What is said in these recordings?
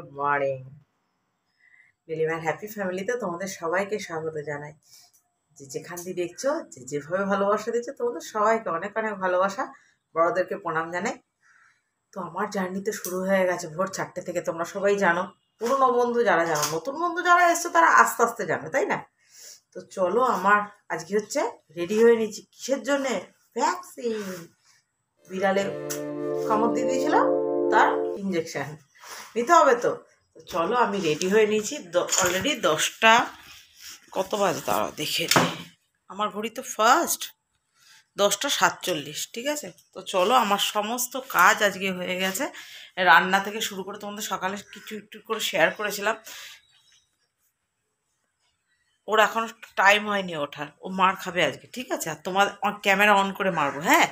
Good morning. নীলিমার happy ফ্যামিলিতে তোমাদের সবাইকে স্বাগত জানাই। যে যেখান দিয়ে দেখছো, যে যেভাবে ভালোবাসা দিচ্ছো, তোমাদের সবাইকে অনেক অনেক ভালোবাসা, বড়দেরকে প্রণাম জানাই। তো আমার জার্নি তো শুরু হয়ে গেছে ভোর 4টে থেকে, তোমরা সবাই জানো। পুরনো বন্ধু যারা জানো, নতুন বন্ধু যারা এসছো তারা আস্তে আস্তে জানো, তাই না? তো চলো, আমার আজকে হচ্ছে রেডি হয়ে নিয়েছি। কিসের জন্যে? ভ্যাকসিন। বিড়ালে কামড় দিয়ে দিয়েছিলাম, তার ইঞ্জেকশন নিতে হবে। তো চলো, আমি রেডি হয়ে নিয়েছি। অলরেডি 10টা কত বাজে তারা দেখে দিই। আমার ঘড়ি তো ফার্স্ট 10টা 47, ঠিক আছে? তো চলো, আমার সমস্ত কাজ আজকে হয়ে গেছে। রান্না থেকে শুরু করে তোমাদের সকালে কিছু একটু করে শেয়ার করেছিলাম। ওর এখন টাইম হয়নি ওঠার, ও মার খাবে আজকে, ঠিক আছে? আর তোমার ক্যামেরা অন করে মারবো, হ্যাঁ?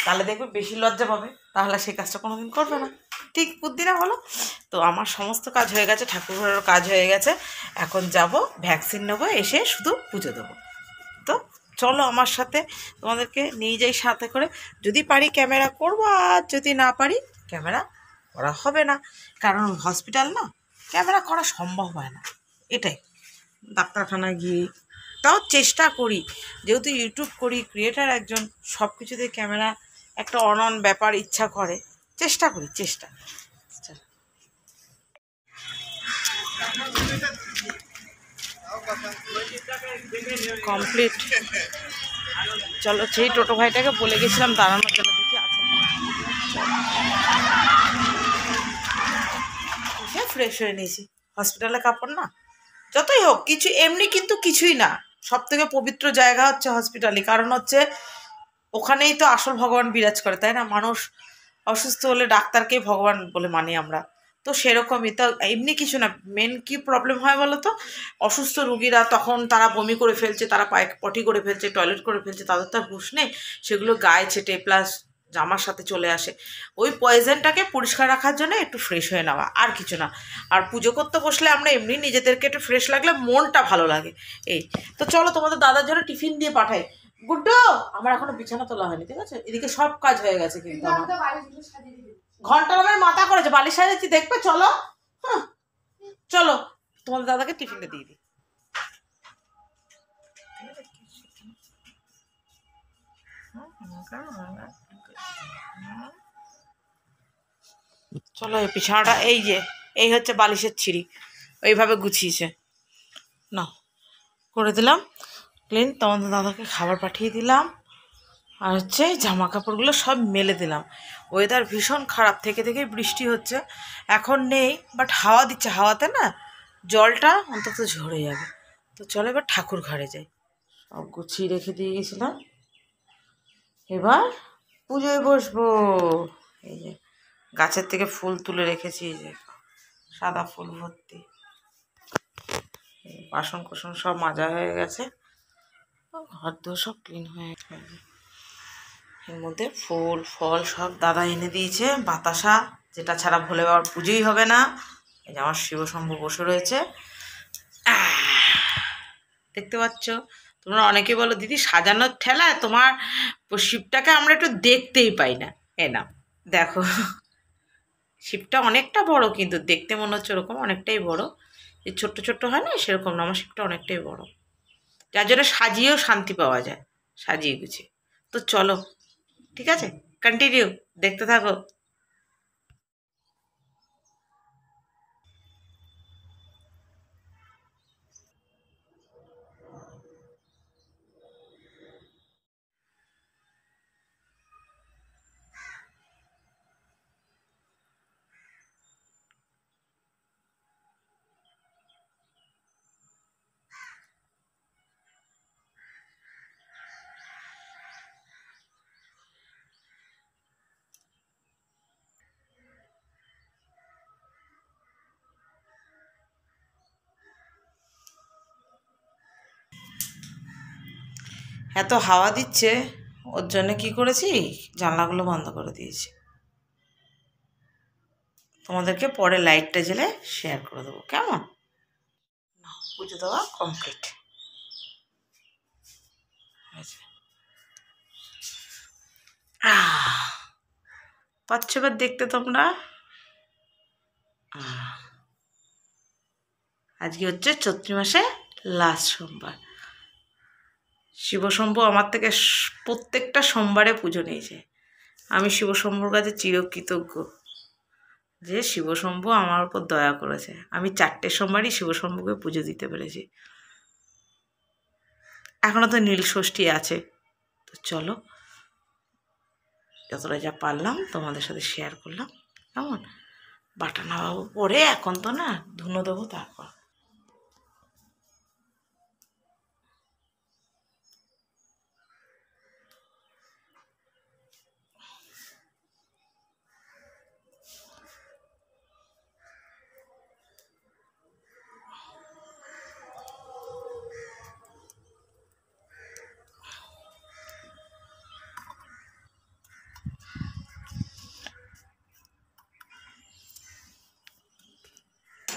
তাহলে দেখবে বেশি লজ্জা পাবে, তাহলে সেই কাজটা কোনোদিন করবে না। ঠিক বুদ্ধি না বলো? তো আমার সমস্ত কাজ হয়ে গেছে, ঠাকুরঘরের কাজ হয়ে গেছে। এখন যাব ভ্যাকসিন নেবো, এসে শুধু পুজো দেবো। তো চলো আমার সাথে, তোমাদেরকে নিয়ে যাই সাথে করে। যদি পারি ক্যামেরা করবো, আর যদি না পারি ক্যামেরা করা হবে না, কারণ হসপিটাল না, ক্যামেরা করা সম্ভব হয় না। এটাই, ডাক্তারখানায় গিয়ে তাও চেষ্টা করি, যেহেতু ইউটিউব করি, ক্রিয়েটার একজন, সব কিছুতে ক্যামেরা একটা অনন ব্যাপার, ইচ্ছা করে, চেষ্টা করি, চেষ্টা। কমপ্লিট। চলো, সেই টোটো ভাইটাকে বলে গেছিলাম দাঁড়ানোর জন্য, দেখি আছে সে। ফ্রেশ হয়ে নিয়েছি, হসপিটালে কাপড় না, যতই হোক কিছু এমনি কিন্তু কিছুই না। সব থেকে পবিত্র জায়গা হচ্ছে হসপিটালই, কারণ হচ্ছে ওখানেই তো আসল ভগবান বিরাজ করে, তাই না? মানুষ অসুস্থ হলে ডাক্তারকেই ভগবান বলে মানি আমরা। তো সেরকমই তো, এমনি কিছু না। মেন কি প্রবলেম হয় বলো তো? অসুস্থ রুগীরা তখন তারা বমি করে ফেলছে, তারা পটি করে ফেলছে, টয়লেট করে ফেলছে, তাদের তো আর হুঁশ নেই। সেগুলো গায়ে ছেটে প্লাস জামার সাথে চলে আসে। ওই পয়জনটাকে পরিষ্কার রাখার জন্য একটু ফ্রেশ হয়ে নেওয়া, আর কিছু না। আর পুজো করতে বসলে আমরা এমনি নিজেদেরকে একটু ফ্রেশ লাগলে মনটা ভালো লাগে। এই তো চলো, তোমাদের দাদার জন্য টিফিন দিয়ে পাঠাই। গুড্ডু, আমার এখনো বিছানা তোলা হয়নি, ঠিক আছে? এদিকে সব কাজ হয়ে গেছে, কিন্তু আমার ঘন্টা আমার মাথা করেছে, বালিশ সাজাচ্ছি, দেখবে? চলো, হ্যাঁ চলো, তোমাদের দাদাকে টিফিনটা দিয়ে দিই। চলো, এই বিছানাটা, এই যে এই হচ্ছে বালিশের ছিঁড়ি, ওইভাবে গুছিয়েছে না, করে দিলাম ক্লিন। তোমাদের দাদাকে খাবার পাঠিয়ে দিলাম, আর হচ্ছে জামা কাপড়গুলো সব মেলে দিলাম। ওয়েদার ভীষণ খারাপ, থেকে থেকেই বৃষ্টি হচ্ছে, এখন নেই, বাট হাওয়া দিচ্ছে, হাওয়াতে না জলটা অন্তত ঝরে যাবে। তো চলো এবার ঠাকুর ঘরে যাই। সব গুছিয়ে রেখে দিয়ে গেছিলাম, এবার পুজোয় বসবো। এই যে গাছের থেকে ফুল তুলে রেখেছি, এই যে সাদা ফুল ভর্তি। বাসন কোসন সব মাজা হয়ে গেছে, ঘর দোর সব ক্লিন হয়ে গেছে। এর মধ্যে ফুল ফল সব দাদা এনে দিয়েছে, বাতাসা, যেটা ছাড়া ভোলে বাবার পুজোই হবে না। এই যে আমার শিবশম্ভু বসে রয়েছে, দেখতে পাচ্ছ? তোমরা অনেকে বলো দিদি সাজানোর ঠেলায় তোমার শিবটাকে আমরা একটু দেখতেই পাই না। এ না, দেখো, শিবটা অনেকটা বড়, কিন্তু দেখতে মনে হচ্ছে ওরকম অনেকটাই বড়। যে ছোট্ট ছোট্ট হয় না, সেরকম না, আমার শিবটা অনেকটাই বড়, যার জন্য সাজিয়েও শান্তি পাওয়া যায়, সাজিয়ে গুছিয়ে। তো চলো, ঠিক আছে, কন্টিনিউ, দেখতে থাকো। এত হাওয়া দিচ্ছে, ওর জন্য কি করেছি, জানলাগুলো বন্ধ করে দিয়েছি। তোমাদেরকে পরে লাইটটা জ্বেলে শেয়ার করে দেবো, কেমন? পুজো দেওয়া কমপ্লিট। পাচ্ছ এবার দেখতে তোমরা? আজকে হচ্ছে চৈত্র মাসে লাস্ট সোমবার। শিবশম্ভু আমার থেকে প্রত্যেকটা সোমবারে পুজো নিয়েছে। আমি শিবশম্ভুর কাছে চিরকৃতজ্ঞ যে শিবশম্ভু আমার উপর দয়া করেছে। আমি 4টে সোমবারই শিবশম্ভুকে পুজো দিতে পেরেছি। এখনও তো নীল ষষ্ঠী আছে, তো চলো যতটা যা পারলাম তোমাদের সাথে শেয়ার করলাম। কেমন বাটা নামাবো পরে, এখন তো না ধুনো দেবো তারপর।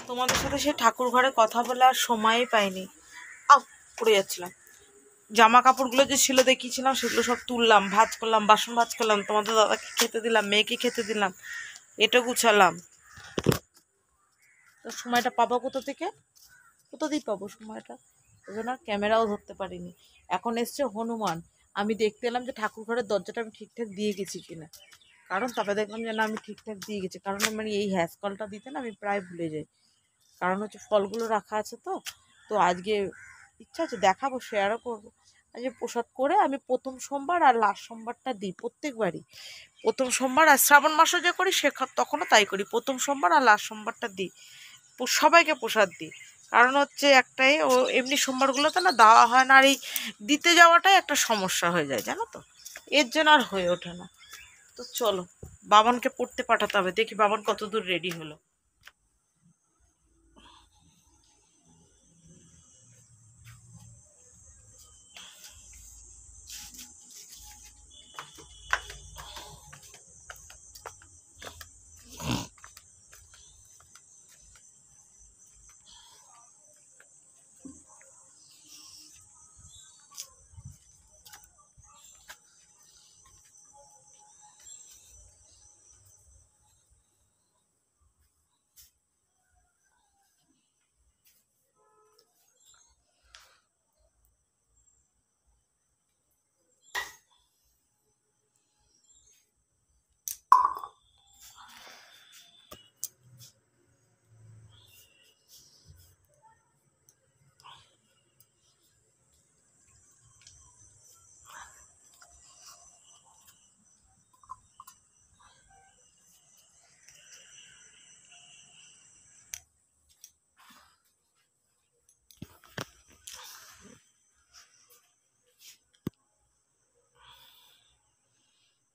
তোমাদের সাথে সে ঠাকুর ঘরে কথা বলে আর সময়ই পাইনি। পড়ে যাচ্ছিলাম। জামা কাপড়গুলো যে ছিল দেখিয়েছিলাম সেগুলো সব তুললাম, ভাঁজ করলাম, বাসন ভাঁজ করলাম, তোমাদের দাদাকে খেতে দিলাম, মেয়েকে খেতে দিলাম, এটা গুছালাম। তো সময়টা পাবো কোথা থেকে? কোথাতেই পাবো সময়টা? ওই জন্য ক্যামেরাও ধরতে পারিনি। এখন এসছে হনুমান। আমি দেখতে এলাম যে ঠাকুর ঘরের দরজাটা আমি ঠিকঠাক দিয়ে গেছি কিনা, কারণ তারপরে দেখলাম যে না আমি ঠিকঠাক দিয়ে গেছি। কারণ মানে এই হ্যাসকলটা দিতে না আমি প্রায় ভুলে যাই। কারণ হচ্ছে ফলগুলো রাখা আছে, তো তো আজকে ইচ্ছা আছে দেখাবো, শেয়ারও করবো। আজকে প্রসাদ করে আমি প্রথম সোমবার আর লাস্ট সোমবারটা দিই প্রত্যেকবারই। প্রথম সোমবার আর শ্রাবণ মাসও যে করি সে তখনও তাই করি, প্রথম সোমবার আর লাস্ট সোমবারটা দিই, সবাইকে প্রসাদ দিই। কারণ হচ্ছে একটাই, ও এমনি সোমবারগুলোতে না দেওয়া হয় না, আর এই দিতে যাওয়াটাই একটা সমস্যা হয়ে যায় জানো তো, এর জন্য আর হয়ে ওঠে না। তো চলো বাবানকে পড়তে পাঠাতে হবে, দেখি বাবান কত দূর রেডি হলো।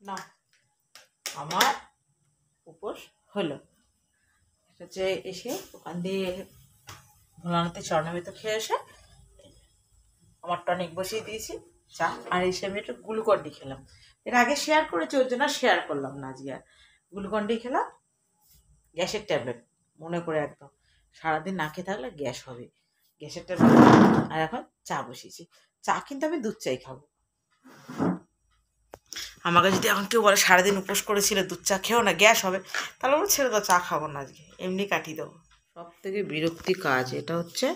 না আমার উপোস হলো। হচ্ছে এসে ওখান দিয়ে ভোলানাথের চরণামৃত খেয়ে এসে আমার টনিক বসিয়ে দিয়েছি চা, আর এসে আমি একটু গ্লুকন্ডি খেলাম। এর আগে শেয়ার করেছি, ওর জন্য শেয়ার করলাম না আজকে। আর গ্লুকন্ডি খেলাম, গ্যাসের ট্যাবলেট মনে করে, একদম সারাদিন না খেয়ে থাকলে গ্যাস হবে, গ্যাসের ট্যাবলেট। আর এখন চা বসিয়েছি, চা কিন্তু আমি দুধ চাই খাবো। আমাকে যদি এখন কেউ বলে সারাদিন উপোস করেছিল দুধ চা খেও না গ্যাস হবে, তাহলে আমরা ছেড়ে দাও, চা খাবো না আজকে, এমনি কাটিয়ে দেবো। সব থেকে বিরক্তি কাজ এটা হচ্ছে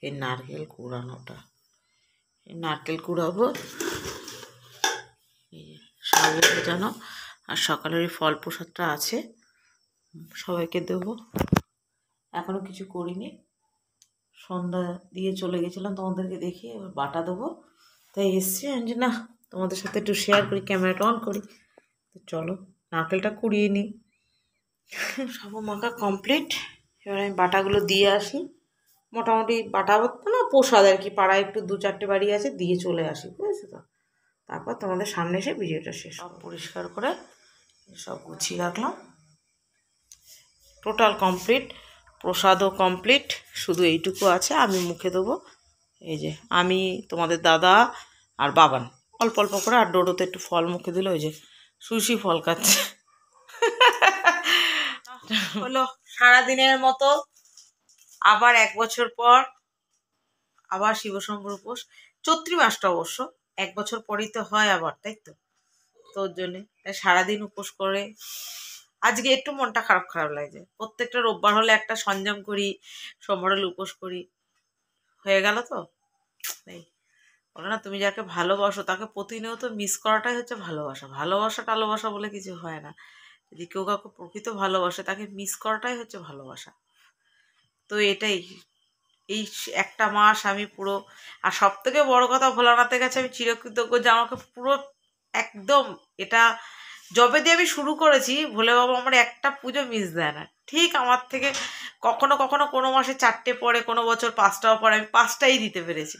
এই নারকেল কুড়ানোটা। এই নারকেল কুড়াবো, সাবু ভেজানো, আর সকালের এই ফল প্রসাদটা আছে সবাইকে দেবো। এখনও কিছু করিনি, সন্ধ্যা দিয়ে চলে গেছিলাম তোমাদেরকে দেখিয়ে, এবার বাটা দেবো। তাই এসছি আমি যে না তোমাদের সাথে একটু শেয়ার করি, ক্যামেরাটা অন করি। তো চলো নারকেলটা কুড়িয়ে নিই। সব মাখা কমপ্লিট, এবার আমি বাটাগুলো দিয়ে আসি। মোটামুটি বাটা না প্রসাদ আর কি, পাড়ায় একটু 2-4টে বাড়ি আছে, দিয়ে চলে আসি, বুঝেছো তো। তারপর তোমাদের সামনে এসে ভিডিওটা শেষ, সব পরিষ্কার করে সব গুছিয়ে রাখলাম। টোটাল কমপ্লিট, প্রসাদও কমপ্লিট, শুধু এইটুকু আছে আমি মুখে দেবো। এই যে আমি, তোমাদের দাদা আর বাবান অল্প অল্প করে, আর ডোডোতে একটু ফল মুখে দিল, ওই যে সুশি ফল খাচ্ছে। হলো সারাদিনের মতো আবার 1 বছর পর আবার শিবশম্ভুর উপোস। চৈত্র মাসটা অবশ্য 1 বছর পরেই তো হয় আবার, তাই তো, তোর জন্যে সারাদিন উপোস করে আজকে একটু মনটা খারাপ খারাপ লাগছে। প্রত্যেকটা রোববার হলে একটা সংযম করি, সোমবার হলে উপোস করি, হয়ে গেল তো নেই। বলে না, তুমি যাকে ভালোবাসো তাকে প্রতিনিয়ত মিস করাটাই হচ্ছে ভালোবাসা। ভালোবাসা টালোবাসা বলে কিছু হয় না। যদি কেউ কাউকে প্রকৃত ভালোবাসে তাকে মিস করাটাই হচ্ছে ভালোবাসা। তো এটাই, এই একটা মাস আমি পুরো, আর সব থেকে বড় কথা ভোলানাথের কাছে আমি চিরকৃতজ্ঞ যে আমাকে পুরো একদম, এটা যবে দিয়ে আমি শুরু করেছি ভোলে বাবা আমার একটা পুজো মিস দেয় না। ঠিক আমার থেকে কখনো কখনো কোনো মাসে 4টে পড়ে, কোনো বছর 5টাও পড়ে, আমি 5টাই দিতে পেরেছি।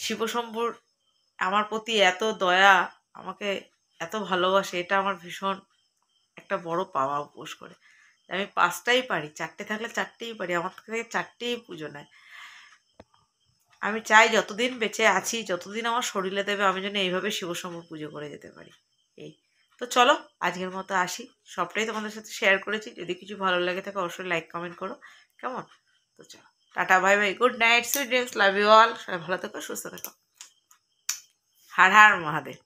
শিবশম্ভুর আমার প্রতি এত দয়া, আমাকে এত ভালোবাসে, এটা আমার ভীষণ একটা বড় পাওয়া উপোস করে। আমি 5টাই পারি, 4টে থাকলে 4টেই পারি, আমার থেকে 4টেই পুজো নেয়। আমি চাই যতদিন বেঁচে আছি, যতদিন আমার শরীরে দেবে, আমি যেন এইভাবে শিবশম্ভু পুজো করে যেতে পারি। এই তো, চলো আজকের মতো আসি। সবটাই তোমাদের সাথে শেয়ার করেছি। যদি কিছু ভালো লাগে থাকে অবশ্যই লাইক কমেন্ট করো, কেমন? তো চলো, টাটা, bye bye, good night, sweet dreams, love you all. সবাই ভালো থেকো, সুস্থ থেকো। হর হর মহাদেব।